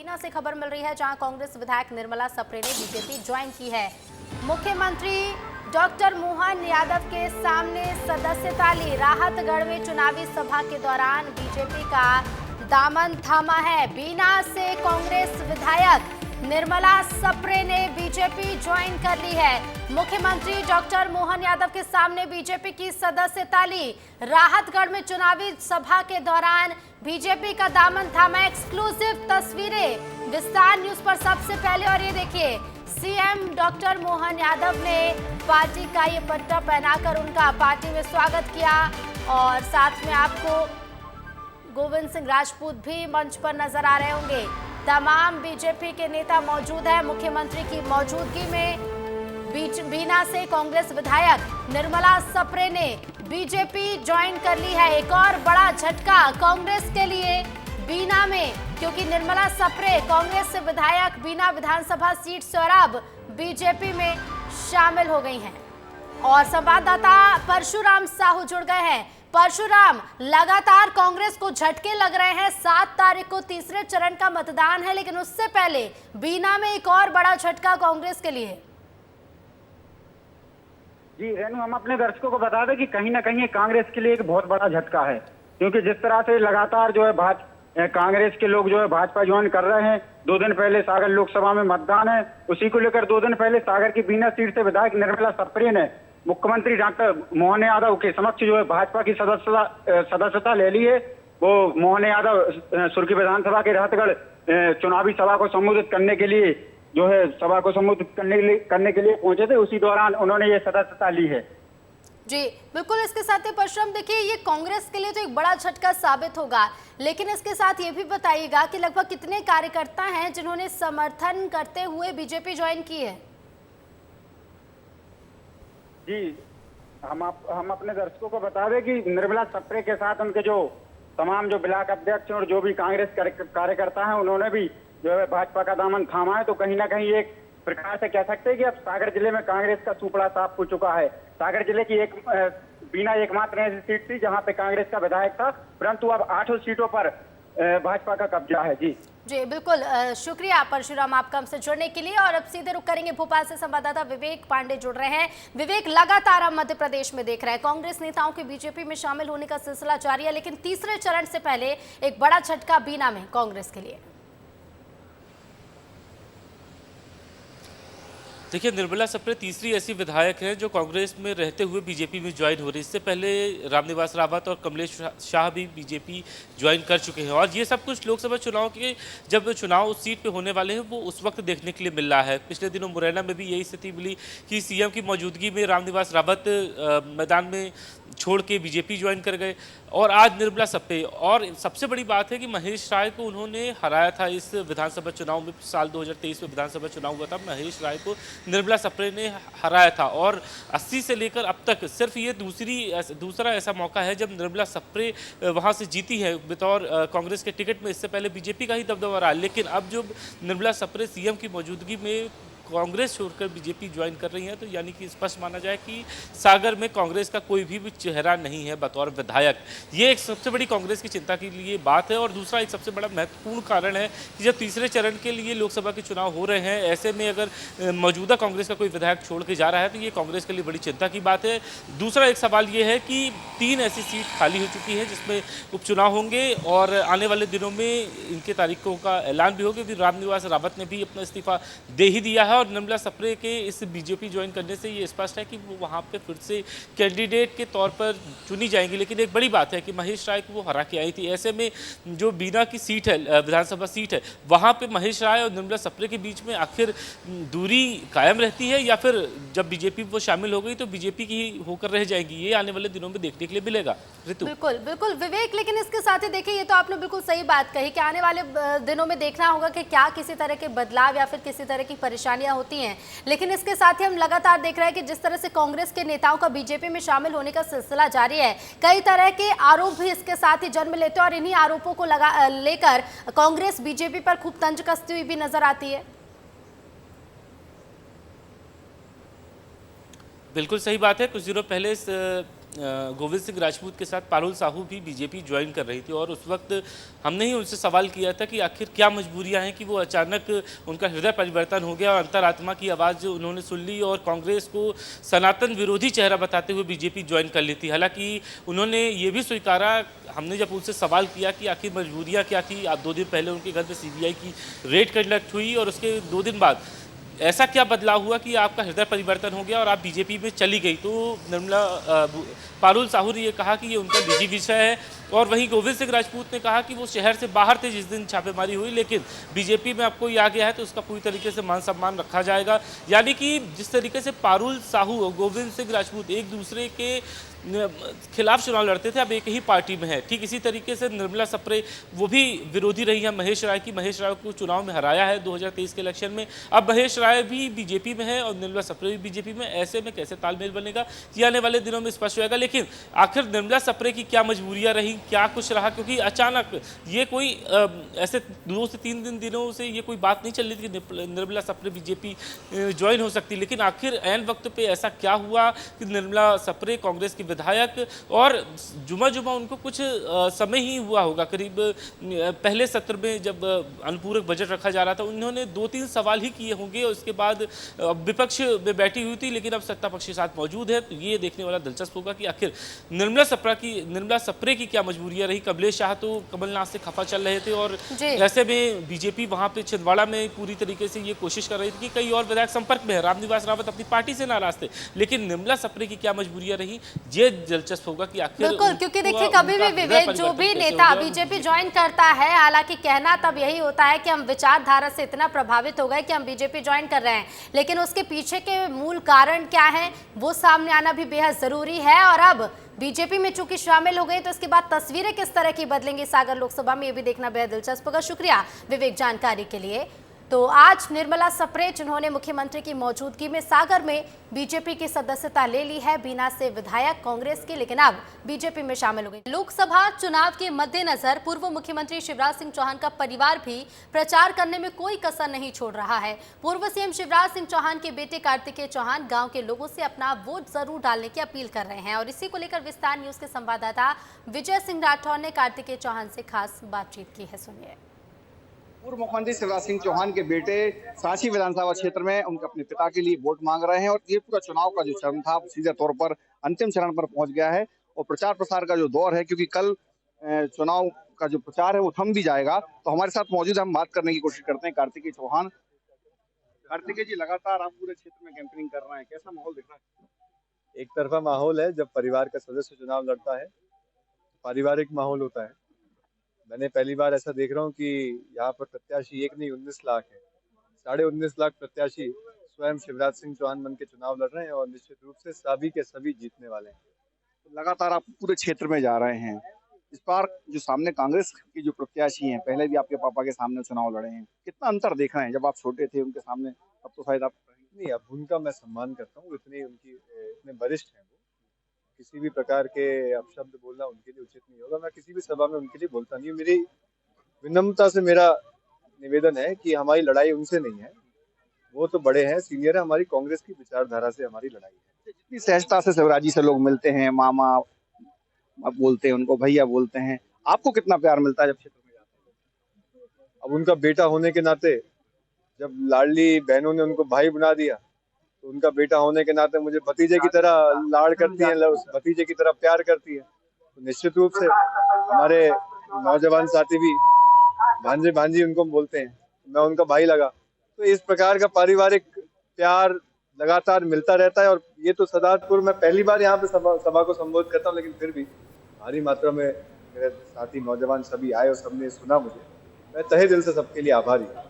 बीना से खबर मिल रही है, जहां कांग्रेस विधायक निर्मला सप्रे ने बीजेपी ज्वाइन की है। मुख्यमंत्री डॉक्टर मोहन यादव के सामने सदस्यता ली। राहतगढ़ में चुनावी सभा के दौरान बीजेपी का दामन थामा है। बीना से कांग्रेस विधायक निर्मला सप्रे ने बीजेपी ज्वाइन कर ली है। मुख्यमंत्री डॉक्टर मोहन यादव के सामने बीजेपी की सदस्यता ली। राहतगढ़ में चुनावी सभा के दौरान बीजेपी का दामन थामा। एक्सक्लूसिव तस्वीरें विस्तार न्यूज पर सबसे पहले। और ये देखिए, सीएम डॉक्टर मोहन यादव ने पार्टी का ये पट्टा पहनाकर उनका पार्टी में स्वागत किया। और साथ में आपको गोविंद सिंह राजपूत भी मंच पर नजर आ रहे होंगे। तमाम बीजेपी के नेता मौजूद हैं। मुख्यमंत्री की मौजूदगी में बीना से कांग्रेस विधायक निर्मला सप्रे ने बीजेपी ज्वाइन कर ली है। एक और बड़ा झटका कांग्रेस के लिए बीना में, क्योंकि निर्मला सप्रे कांग्रेस से विधायक बीना विधानसभा सीट से और अब बीजेपी में शामिल हो गई हैं। और संवाददाता परशुराम साहू जुड़ गए हैं। परशुराम, लगातार कांग्रेस को झटके लग रहे हैं। 7 तारीख को तीसरे चरण का मतदान है, लेकिन उससे पहले बीना में एक और बड़ा झटका कांग्रेस के लिए। जी रेनू, हम अपने दर्शकों को बता दें कि कहीं ना कहीं कांग्रेस के लिए एक बहुत बड़ा झटका है, क्योंकि जिस तरह से लगातार जो है कांग्रेस के लोग जो है भाजपा ज्वाइन कर रहे हैं। 2 दिन पहले सागर लोकसभा में मतदान है, उसी को लेकर 2 दिन पहले सागर की बीना सीट से विधायक निर्मला सप्रे ने मुख्यमंत्री डॉक्टर मोहन यादव के समक्ष जो है भाजपा की सदस्यता ले ली है। वो मोहन यादव सुर्खी विधानसभा के राहतगढ़ चुनावी सभा को संबोधित करने के लिए जो है सभा को संबोधित करने के लिए पहुंचे थे। उसी दौरान उन्होंने ये सदस्यता ली है। जी बिल्कुल। इसके साथ ही परशुराम, देखिए, ये कांग्रेस के लिए तो एक बड़ा झटका साबित होगा, लेकिन इसके साथ ये भी बताइएगा कि लगभग कितने कार्यकर्ता हैं जिन्होंने समर्थन करते हुए बीजेपी ज्वाइन की है। जी हम अपने दर्शकों को बता दें कि निर्मला सप्रे के साथ उनके जो तमाम जो ब्लॉक अध्यक्ष और जो भी कांग्रेस कार्यकर्ता हैं, उन्होंने भी जो है भाजपा का दामन थामा है। तो कहीं ना कहीं एक प्रकार से कह सकते हैं कि अब सागर जिले में कांग्रेस का सुपड़ा साफ हो चुका है। सागर जिले की बीना एकमात्र ऐसी सीट थी जहां पे कांग्रेस का विधायक था, परंतु अब 8 सीटों पर भाजपा का कब्जा है। जी बिल्कुल। शुक्रिया परशुराम आपका हमसे जुड़ने के लिए। और अब सीधे रुक करेंगे, भोपाल से संवाददाता विवेक पांडे जुड़ रहे हैं। विवेक, लगातार हम मध्य प्रदेश में देख रहे हैं कांग्रेस नेताओं के बीजेपी में शामिल होने का सिलसिला जारी है, लेकिन तीसरे चरण से पहले एक बड़ा झटका बीना में कांग्रेस के लिए। देखिए, निर्मला सप्रे तीसरी ऐसी विधायक है जो कांग्रेस में रहते हुए बीजेपी में ज्वाइन हो रही है। इससे पहले रामनिवास रावत और कमलेश शाह भी बीजेपी ज्वाइन कर चुके हैं। और ये सब कुछ लोकसभा चुनाव के जब चुनाव उस सीट पे होने वाले हैं वो उस वक्त देखने के लिए मिल रहा है। पिछले दिनों मुरैना में भी यही स्थिति मिली कि सीएम की मौजूदगी में रामनिवास रावत मैदान में छोड़ के बीजेपी ज्वाइन कर गए, और आज निर्मला सप्रे। और सबसे बड़ी बात है कि महेश राय को उन्होंने हराया था इस विधानसभा चुनाव में। साल 2023 में विधानसभा चुनाव हुआ था, महेश राय को निर्मला सप्रे ने हराया था। और 80 से लेकर अब तक सिर्फ ये दूसरा ऐसा मौका है जब निर्मला सप्रे वहाँ से जीती है बतौर कांग्रेस के टिकट में। इससे पहले बीजेपी का ही दबदबा रहा, लेकिन अब जब निर्मला सप्रे सीएम की मौजूदगी में कांग्रेस छोड़कर बीजेपी ज्वाइन कर रही है, तो यानी कि स्पष्ट माना जाए कि सागर में कांग्रेस का कोई भी चेहरा नहीं है बतौर विधायक। ये एक सबसे बड़ी कांग्रेस की चिंता के लिए बात है। और दूसरा एक सबसे बड़ा महत्वपूर्ण कारण है कि जब तीसरे चरण के लिए लोकसभा के चुनाव हो रहे हैं, ऐसे में अगर मौजूदा कांग्रेस का कोई विधायक छोड़ के जा रहा है तो ये कांग्रेस के लिए बड़ी चिंता की बात है। दूसरा एक सवाल ये है कि 3 ऐसी सीट खाली हो चुकी है जिसमें उपचुनाव होंगे और आने वाले दिनों में इनके तारीखों का ऐलान भी होगा। रामनिवास रावत ने भी अपना इस्तीफा दे ही दिया है, और निर्मला सप्रे के इस बीजेपी ज्वाइन करने से ये स्पष्ट है कि वो वहाँ पे फिर से कैंडिडेट के तौर पर चुनी जाएंगी। लेकिन एक बड़ी बात है कि महेश राय को वो हरा के आई थी। ऐसे में जो बीना की सीट है, विधानसभा सीट है, वहाँ पे महेश राय और निर्मला सप्रे के बीच में आखिर दूरी कायम रहती है, या फिर जब बीजेपी वो शामिल हो गई तो बीजेपी की होकर रह जाएगी। ये आने वाले दिनों में देखने के लिए मिलेगा। ऋतु। बिल्कुल बिल्कुल विवेक, लेकिन इसके साथ ही देखिए, ये तो आपने बिल्कुल सही बात कही कि आने वाले दिनों में देखना होगा कि क्या किसी तरह के बदलाव या फिर किसी तरह की परेशानियां होती हैं। लेकिन इसके साथ ही हम लगातार देख रहे हैं कि जिस तरह से कांग्रेस के नेताओं का बीजेपी में शामिल होने का सिलसिला जारी है, कई तरह के आरोप भी इसके साथ ही जन्म लेते हैं, और इन्हीं आरोपों को लेकर कांग्रेस बीजेपी पर खूब तंज कसती हुई भी नजर आती है। बिल्कुल सही बात है। कुछ दिनों पहले गोविंद सिंह राजपूत के साथ पारुल साहू भी बीजेपी ज्वाइन कर रही थी और उस वक्त हमने ही उनसे सवाल किया था कि आखिर क्या मजबूरियां हैं कि वो अचानक उनका हृदय परिवर्तन हो गया और अंतरात्मा की आवाज़ उन्होंने सुन ली और कांग्रेस को सनातन विरोधी चेहरा बताते हुए बीजेपी ज्वाइन कर ली थी। हालांकि उन्होंने ये भी स्वीकारा, हमने जब उनसे सवाल किया कि आखिर मजबूरियाँ क्या थी, आप 2 दिन पहले उनके घर पर CBI की रेड कंडक्ट हुई और उसके 2 दिन बाद ऐसा क्या बदलाव हुआ कि आपका हृदय परिवर्तन हो गया और आप बीजेपी में चली गई। तो निर्मला पारुल साहू ने ये कहा कि ये उनका निजी विषय है और वहीं गोविंद सिंह राजपूत ने कहा कि वो शहर से बाहर थे जिस दिन छापेमारी हुई, लेकिन बीजेपी में अब कोई आ गया है तो उसका पूरी तरीके से मान सम्मान रखा जाएगा। यानी कि जिस तरीके से पारुल साहू और गोविंद सिंह राजपूत एक दूसरे के खिलाफ चुनाव लड़ते थे, अब एक ही पार्टी में है। ठीक इसी तरीके से निर्मला सप्रे वो भी विरोधी रही है महेश राय की। महेश राय को चुनाव में हराया है 2023 के इलेक्शन में, अब महेश राय भी बीजेपी में है और निर्मला सप्रे भी बीजेपी में। ऐसे में कैसे तालमेल बनेगा ये आने वाले दिनों में स्पष्ट होगा। लेकिन आखिर निर्मला सप्रे की क्या मजबूरियां रही, क्या कुछ रहा, क्योंकि अचानक ये कोई ऐसे 2 से 3 दिनों से ये कोई बात नहीं चल रही थी कि निर्मला सप्रे बीजेपी ज्वाइन हो सकती, लेकिन आखिर ऐन वक्त पे ऐसा क्या हुआ कि निर्मला सप्रे कांग्रेस की विधायक और जुमा उनको कुछ समय ही हुआ होगा, करीब पहले सत्र में जब अनुपूरक बजट रखा जा रहा था उन्होंने 2-3 सवाल ही किए होंगे और उसके बाद विपक्ष में बैठी हुई थी, लेकिन अब सत्ता पक्ष के साथ मौजूद है। तो ये देखने वाला दिलचस्प होगा कि आखिर निर्मला सप्रे की क्या मजबूरियां रही। कमलेश शाह तो कमलनाथ से खफा चल रहे थे और ऐसे में बीजेपी वहां पे छिंदवाड़ा में पूरी तरीके से ये कोशिश कर रही थी कि कई और विधायक संपर्क में है। रामनिवास रावत अपनी पार्टी से नाराज थे, लेकिन निर्मला सप्रे की क्या मजबूरियां रही ये दिलचस्प होगा कि आखिर बिल्कुल, क्योंकि देखिए कभी भी विवेक जो भी नेता बीजेपी ज्वाइन करता है, हालांकि कहना तब यही होता है कि हम विचारधारा से इतना प्रभावित हो गए कि हम बीजेपी ज्वाइन कर रहे हैं, लेकिन उसके पीछे के मूल कारण क्या है वो सामने आना भी बेहद जरूरी है। और अब बीजेपी में चूंकि शामिल हो गए तो इसके बाद तस्वीरें किस तरह की बदलेंगी सागर लोकसभा में, ये भी देखना बेहद दिलचस्प होगा। शुक्रिया विवेक जानकारी के लिए। तो आज निर्मला सप्रे जिन्होंने मुख्यमंत्री की मौजूदगी में सागर में बीजेपी की सदस्यता ले ली है, बीना से विधायक कांग्रेस की, लेकिन अब बीजेपी में शामिल हो गई। लोकसभा चुनाव के मद्देनजर पूर्व मुख्यमंत्री शिवराज सिंह चौहान का परिवार भी प्रचार करने में कोई कसर नहीं छोड़ रहा है। पूर्व सीएम शिवराज सिंह चौहान के बेटे कार्तिकेय चौहान गांव के लोगों से अपना वोट जरूर डालने की अपील कर रहे हैं और इसी को लेकर विस्तार न्यूज के संवाददाता विजय सिंह राठौर ने कार्तिकेय चौहान से खास बातचीत की है, सुनिए। पूर्व मुख्यमंत्री शिवराज सिंह चौहान के बेटे सांची विधानसभा क्षेत्र में उनके अपने पिता के लिए वोट मांग रहे हैं और ये पूरा चुनाव का जो चरण था सीधे तौर पर अंतिम चरण पर पहुंच गया है और प्रचार प्रसार का जो दौर है, क्योंकि कल चुनाव का जो प्रचार है वो थम भी जाएगा। तो हमारे साथ मौजूद है, हम बात करने की कोशिश करते हैं कार्तिकेय चौहान। कार्तिकेय जी, लगातार आप पूरे क्षेत्र में कैंपेनिंग कर रहे हैं, कैसा माहौल दिख रहा है? एक तरफा माहौल है, जब परिवार का सदस्य चुनाव लड़ता है पारिवारिक माहौल होता है। मैंने पहली बार ऐसा देख रहा हूँ कि यहाँ पर प्रत्याशी एक नहीं 19 लाख है, 19.5 लाख प्रत्याशी स्वयं शिवराज सिंह चौहान बन के चुनाव लड़ रहे हैं और निश्चित रूप से सभी के सभी जीतने वाले हैं। तो लगातार आप पूरे क्षेत्र में जा रहे हैं, इस बार जो सामने कांग्रेस की जो प्रत्याशी हैं, पहले भी आपके पापा के सामने चुनाव लड़े हैं, कितना अंतर देख रहे हैं? जब आप छोटे थे उनके सामने, अब तो शायद आप नहीं, अब उनका मैं सम्मान करता हूँ, इतने वरिष्ठ हैं वो, किसी भी प्रकार के अपशब्द बोलना उनके लिए उचित नहीं होगा। मैं किसी भी सभा में उनके लिए बोलता नहीं हूँ। मेरी विनम्रता से मेरा निवेदन है कि हमारी लड़ाई उनसे नहीं है, वो तो बड़े हैं, सीनियर है, हमारी कांग्रेस की विचारधारा से हमारी लड़ाई है। जितनी सहजता से शिवराज जी से लोग मिलते हैं, मामा बोलते हैं उनको, भैया बोलते हैं, आपको कितना प्यार मिलता है जब क्षेत्र में जाते हैं? अब उनका बेटा होने के नाते जब लाडली बहनों ने उनको भाई बना दिया तो उनका बेटा होने के नाते मुझे भतीजे की तरह लाड़ करती है, भतीजे की तरह प्यार करती है। तो निश्चित रूप से हमारे नौजवान साथी भी भांजे भांजी उनको बोलते हैं, मैं उनका भाई लगा। तो इस प्रकार का पारिवारिक प्यार लगातार मिलता रहता है और ये तो सदातपुर में पहली बार यहाँ पे सभा को संबोधित करता हूँ, लेकिन फिर भी भारी मात्रा में मेरे साथी नौजवान सभी आए और सबने सुना मुझे। मैं तहे दिल से सबके लिए आभारी हूँ।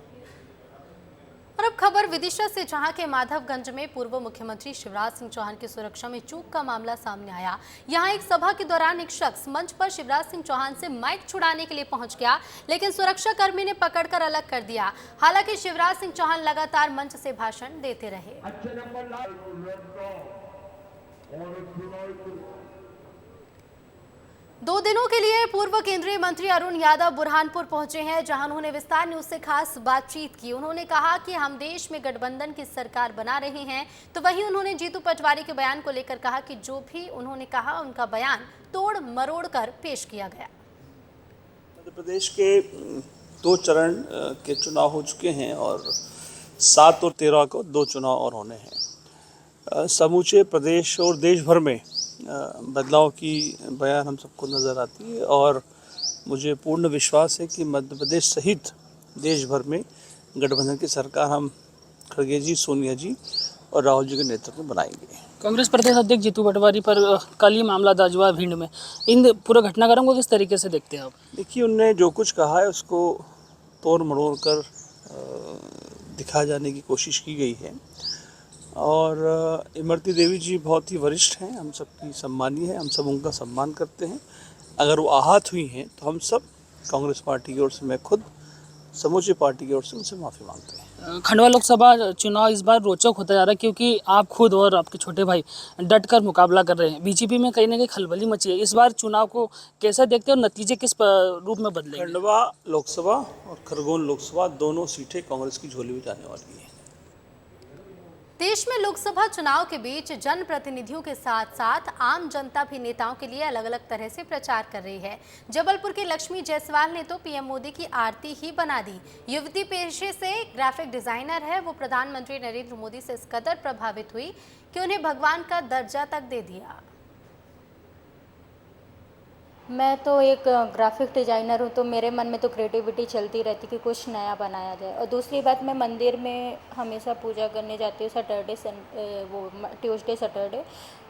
और अब खबर विदिशा से, जहां के माधवगंज में पूर्व मुख्यमंत्री शिवराज सिंह चौहान की सुरक्षा में चूक का मामला सामने आया। यहां एक सभा के दौरान एक शख्स मंच पर शिवराज सिंह चौहान से माइक छुड़ाने के लिए पहुंच गया, लेकिन सुरक्षा कर्मी ने पकड़कर अलग कर दिया। हालांकि शिवराज सिंह चौहान लगातार मंच से भाषण देते रहे। 2 दिनों के लिए पूर्व केंद्रीय मंत्री अरुण यादव बुरहानपुर पहुंचे हैं, जहां उन्होंने विस्तार न्यूज से खास बातचीत की। उन्होंने कहा कि हम देश में गठबंधन की सरकार बना रहे हैं, तो वहीं उन्होंने जीतू पटवारी के बयान को लेकर कहा कि जो भी उन्होंने कहा उनका बयान तोड़ मरोड़ कर पेश किया गया। मध्य प्रदेश के 2 चरण के चुनाव हो चुके हैं और 7 और 13 को 2 चुनाव और होने हैं। समूचे प्रदेश और देश भर में बदलाव की बयान हम सबको नज़र आती है और मुझे पूर्ण विश्वास है कि मध्य प्रदेश सहित देश भर में गठबंधन की सरकार हम खड़गे जी, सोनिया जी और राहुल जी के नेतृत्व में बनाएंगे। कांग्रेस प्रदेश अध्यक्ष जीतू पटवारी पर कल ही मामला दर्ज हुआ भिंड में। इन पूरे घटनाक्रम को किस तरीके से देखते हैं आप? देखिए, उनने जो कुछ कहा है उसको तोड़ मरोड़ कर दिखा जाने की कोशिश की गई है और इमरती देवी जी बहुत ही वरिष्ठ हैं, हम सबकी सम्मानीय है, हम सब उनका सम्मान करते हैं। अगर वो आहत हुई हैं तो हम सब कांग्रेस पार्टी की ओर से, मैं खुद समूची पार्टी की ओर से उनसे माफ़ी मांगते हैं। खंडवा लोकसभा चुनाव इस बार रोचक होता जा रहा है क्योंकि आप खुद और आपके छोटे भाई डटकर मुकाबला कर रहे हैं। बीजेपी में कहीं ना कहीं खलबली मची है। इस बार चुनाव को कैसे देखते हैं और नतीजे किस रूप में बदलेंगे? खंडवा लोकसभा और खरगोन लोकसभा दोनों सीटें कांग्रेस की झोली में जाने वाली है। देश में लोकसभा चुनाव के बीच जनप्रतिनिधियों के साथ साथ आम जनता भी नेताओं के लिए अलग अलग तरह से प्रचार कर रही है। जबलपुर की लक्ष्मी जायसवाल ने तो पीएम मोदी की आरती ही बना दी। युवती पेशे से ग्राफिक डिजाइनर है। वो प्रधानमंत्री नरेंद्र मोदी से इस कदर प्रभावित हुई कि उन्हें भगवान का दर्जा तक दे दिया। मैं तो एक ग्राफिक डिज़ाइनर हूँ, तो मेरे मन में तो क्रिएटिविटी चलती रहती कि कुछ नया बनाया जाए। और दूसरी बात, मैं मंदिर में हमेशा पूजा करने जाती हूँ ट्यूसडे सैटरडे,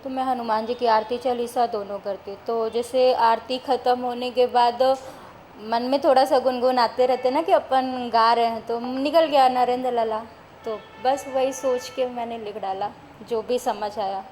तो मैं हनुमान जी की आरती चालीसा दोनों करती हूँ। तो जैसे आरती ख़त्म होने के बाद मन में थोड़ा सा गुनगुनाते रहते ना कि अपन गा रहे हैं, तो निकल गया नरेंद्र लला। तो बस वही सोच के मैंने लिख डाला, जो भी समझ आया।